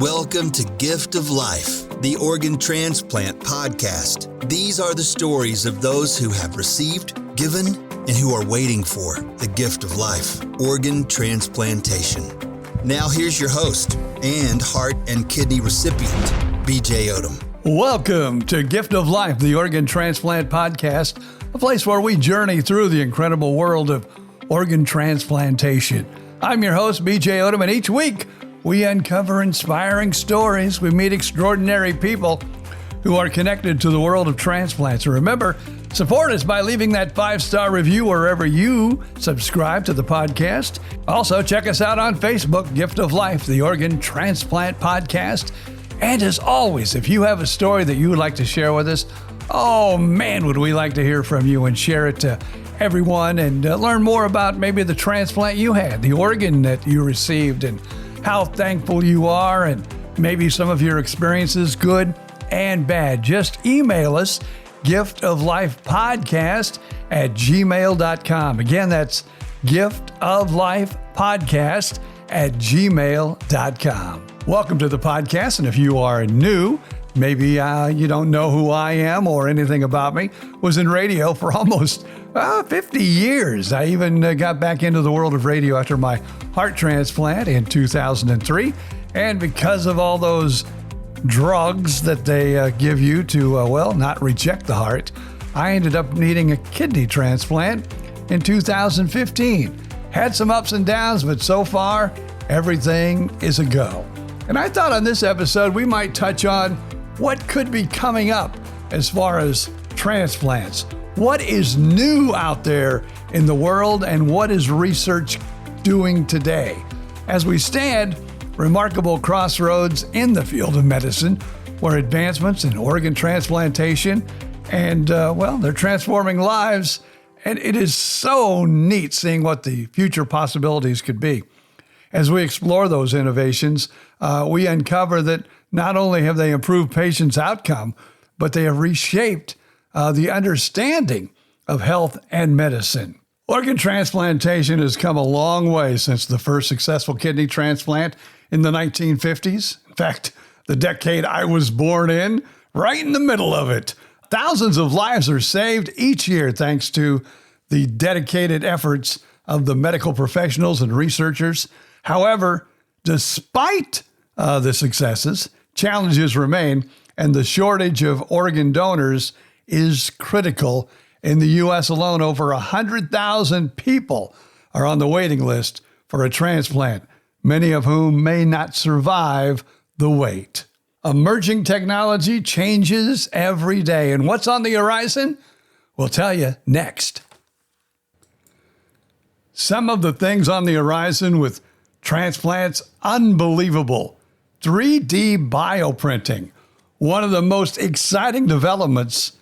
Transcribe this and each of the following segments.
Welcome to Gift of Life, the Organ Transplant podcast. These are the stories of those who have received, given, and who are waiting for the gift of life, organ transplantation. Now here's your host and heart and kidney recipient, BJ Odom. Welcome to Gift of Life, the Organ Transplant podcast, a place where we journey through the incredible world of organ transplantation. I'm your host, BJ Odom, and each week we uncover inspiring stories. We meet extraordinary people who are connected to the world of transplants. And remember, support us by leaving that 5-star review wherever you subscribe to the podcast. Also, check us out on Facebook, Gift of Life, the Organ Transplant Podcast. And as always, if you have a story that you would like to share with us, oh man, would we like to hear from you and share it to everyone and learn more about maybe the transplant you had, the organ that you received, and how thankful you are, and maybe some of your experiences, good and bad. Just email us, giftoflifepodcast@gmail.com. Again, that's giftoflifepodcast@gmail.com. Welcome to the podcast, and if you are new, maybe you don't know who I am or anything about me, was in radio for almost 50 years. I even got back into the world of radio after my heart transplant in 2003. And because of all those drugs that they give you to, not reject the heart, I ended up needing a kidney transplant in 2015. Had some ups and downs, but so far, everything is a go. And I thought on this episode, we might touch on what could be coming up as far as transplants. What is new out there in the world, and what is research doing today? As we stand, remarkable crossroads in the field of medicine, where advancements in organ transplantation and, they're transforming lives, and it is so neat seeing what the future possibilities could be. As we explore those innovations, we uncover that not only have they improved patients' outcome, but they have reshaped the understanding of health and medicine. Organ transplantation has come a long way since the first successful kidney transplant in the 1950s. In fact, the decade I was born in, right in the middle of it. Thousands of lives are saved each year thanks to the dedicated efforts of the medical professionals and researchers. However, despite the successes, challenges remain, and the shortage of organ donors is critical. In the U.S. alone, over 100,000 people are on the waiting list for a transplant, many of whom may not survive the wait. Emerging technology changes every day, and what's on the horizon? We'll tell you next. Some of the things on the horizon with transplants, unbelievable. 3D bioprinting. One of the most exciting developments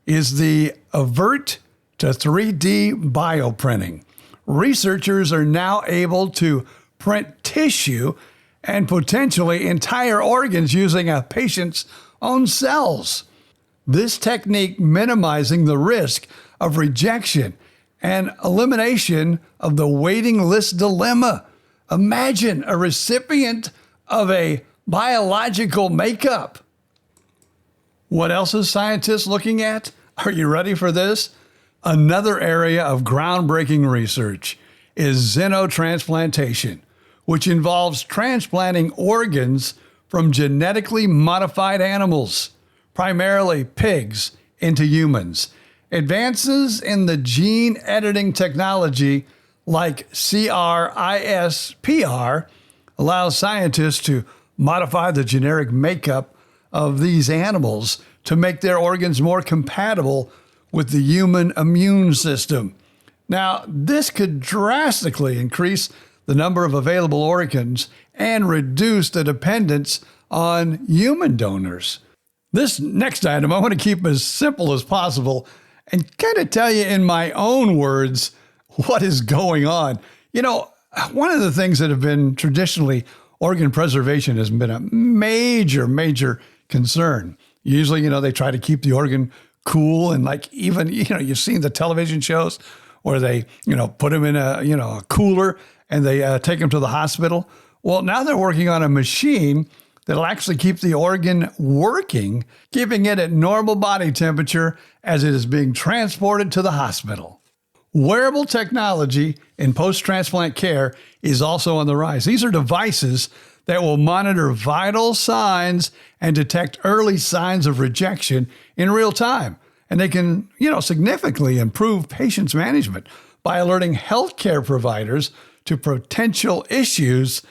is the avert to 3D bioprinting. Researchers are now able to print tissue and potentially entire organs using a patient's own cells. This technique minimizing the risk of rejection and elimination of the waiting list dilemma. Imagine a recipient of a biological makeup. What else is scientists looking at? Are you ready for this? Another area of groundbreaking research is xenotransplantation, which involves transplanting organs from genetically modified animals, primarily pigs, into humans. Advances in the gene editing technology like CRISPR allow scientists to modify the genetic makeup of these animals to make their organs more compatible with the human immune system. Now, this could drastically increase the number of available organs and reduce the dependence on human donors. This next item I want to keep as simple as possible and kind of tell you in my own words what is going on. You know, one of the things that have been traditionally, organ preservation has been a major concern. Usually, they try to keep the organ cool, and you've seen the television shows where they, put them in a cooler and they take them to the hospital. Well, now they're working on a machine that'll actually keep the organ working, keeping it at normal body temperature as it is being transported to the hospital. Wearable technology in post-transplant care is also on the rise. These are devices that will monitor vital signs and detect early signs of rejection in real time. And they can, significantly improve patients' management by alerting healthcare providers to potential issues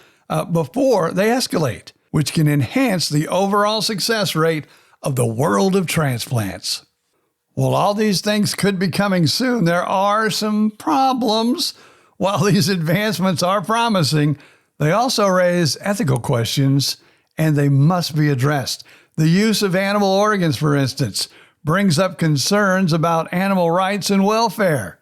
before they escalate, which can enhance the overall success rate of the world of transplants. Well, all these things could be coming soon. There are some problems. While these advancements are promising, they also raise ethical questions, and they must be addressed. The use of animal organs, for instance, brings up concerns about animal rights and welfare.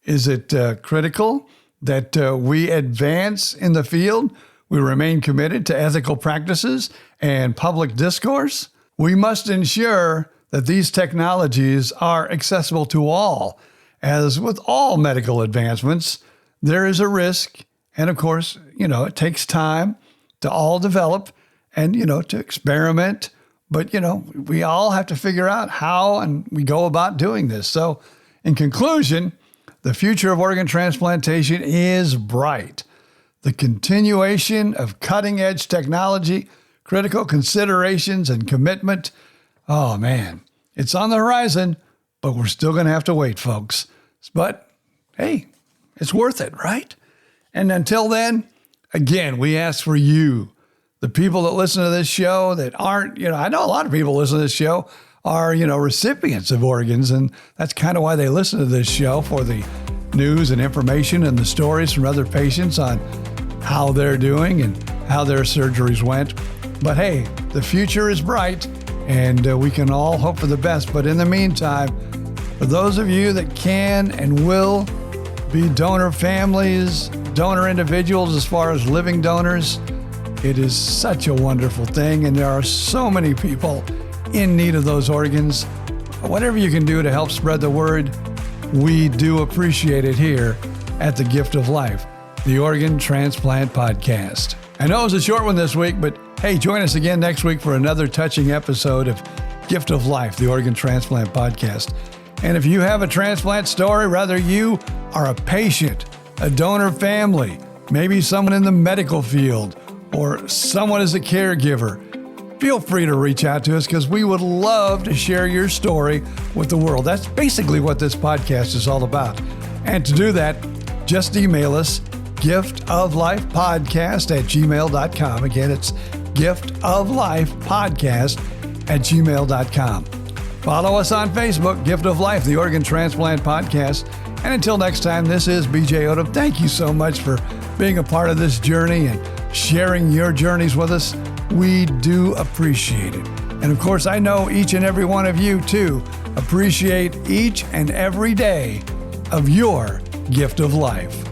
Is it critical that we advance in the field? We remain committed to ethical practices and public discourse? We must ensure that these technologies are accessible to all. As with all medical advancements, there is a risk. And of course, it takes time to all develop and, to experiment. But, we all have to figure out how and we go about doing this. So in conclusion, the future of organ transplantation is bright. The continuation of cutting-edge technology, critical considerations, and commitment, oh man, it's on the horizon, but we're still going to have to wait, folks. But hey, it's worth it, right? And until then, again, we ask for you, the people that listen to this show that aren't, I know a lot of people listen to this show are, recipients of organs, and that's kind of why they listen to this show, for the news and information and the stories from other patients on how they're doing and how their surgeries went. But hey, the future is bright, and we can all hope for the best. But in the meantime, for those of you that can and will be donor families, donor individuals as far as living donors, it is such a wonderful thing, and there are so many people in need of those organs. Whatever you can do to help spread the word, we do appreciate it here at The Gift of Life, the Organ Transplant Podcast. I know it was a short one this week, but hey, join us again next week for another touching episode of Gift of Life, the Organ Transplant Podcast. And if you have a transplant story, whether you are a patient, a donor family, maybe someone in the medical field, or someone as a caregiver, feel free to reach out to us, because we would love to share your story with the world. That's basically what this podcast is all about. And to do that, just email us, giftoflifepodcast@gmail.com. Again, it's giftoflifepodcast@gmail.com. Follow us on Facebook, Gift of Life, the Organ Transplant Podcast. And until next time, this is BJ Odom. Thank you so much for being a part of this journey and sharing your journeys with us. We do appreciate it. And of course, I know each and every one of you too appreciate each and every day of your gift of life.